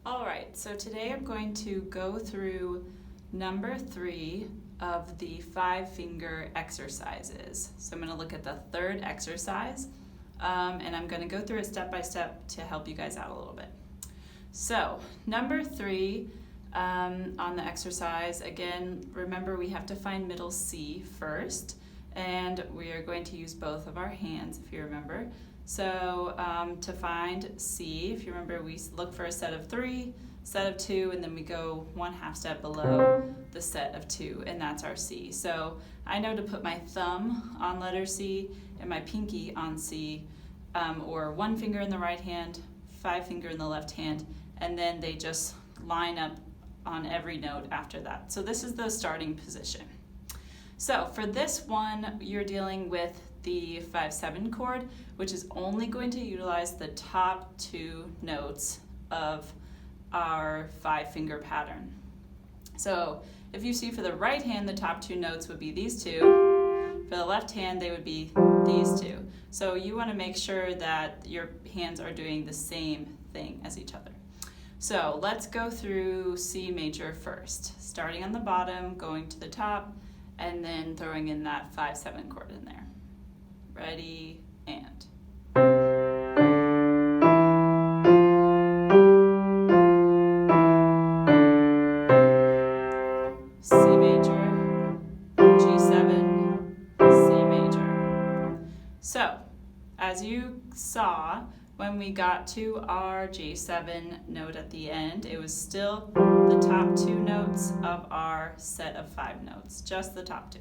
All right, so today I'm going to go through number 3 of the 5-finger exercises. So I'm going to look at the third exercise, and I'm going to go through it step by step to help you guys out a little bit. So number 3 on the exercise, again, remember we have to find middle C first, and we are going to use both of our hands, if you remember. So to find C, if you remember, we look for a set of 3, set of 2, and then we go 1/2 step below the set of 2, and that's our C. So I know to put my thumb on letter C and my pinky on C, or 1 finger in the right hand, 5 finger in the left hand, and then they just line up on every note after that. So this is the starting position. So for this one, you're dealing with the 5/7 chord, which is only going to utilize the top 2 notes of our 5-finger pattern. So if you see for the right hand, the top 2 notes would be these 2. For the left hand, they would be these 2. So you want to make sure that your hands are doing the same thing as each other. So let's go through C major first, starting on the bottom, going to the top, and then throwing in that 5/7 chord in there. Ready, and. C major, G7, C major. So, as you saw, when we got to our G7 note at the end, it was still the top 2 notes of our set of 5 notes, just the top 2.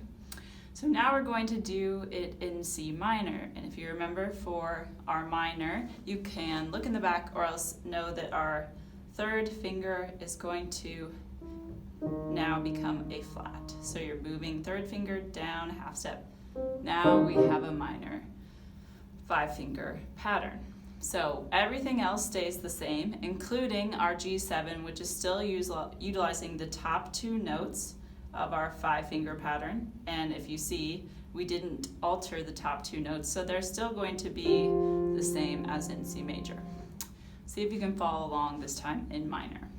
So now we're going to do it in C minor, and if you remember for our minor, you can look in the back or else know that our 3rd finger is going to now become a flat. So you're moving 3rd finger down 1/2 step. Now we have a minor 5-finger pattern. So everything else stays the same, including our G7, which is still utilizing the top 2 notes of our 5-finger pattern. And if you see, we didn't alter the top 2 notes, so they're still going to be the same as in C major. See if you can follow along this time in minor.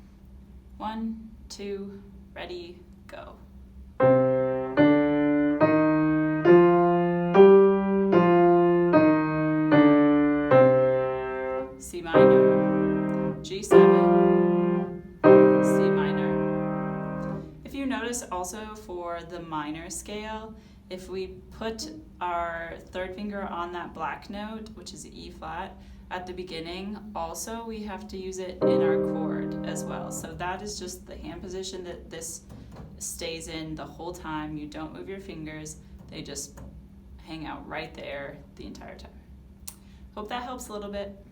1, 2, ready, go. C minor, G7, C minor. If you notice also for the minor scale, if we put our 3rd finger on that black note, which is E flat, at the beginning, also we have to use it in our chord as well. So that is just the hand position that this stays in the whole time. You don't move your fingers, they just hang out right there the entire time. Hope that helps a little bit.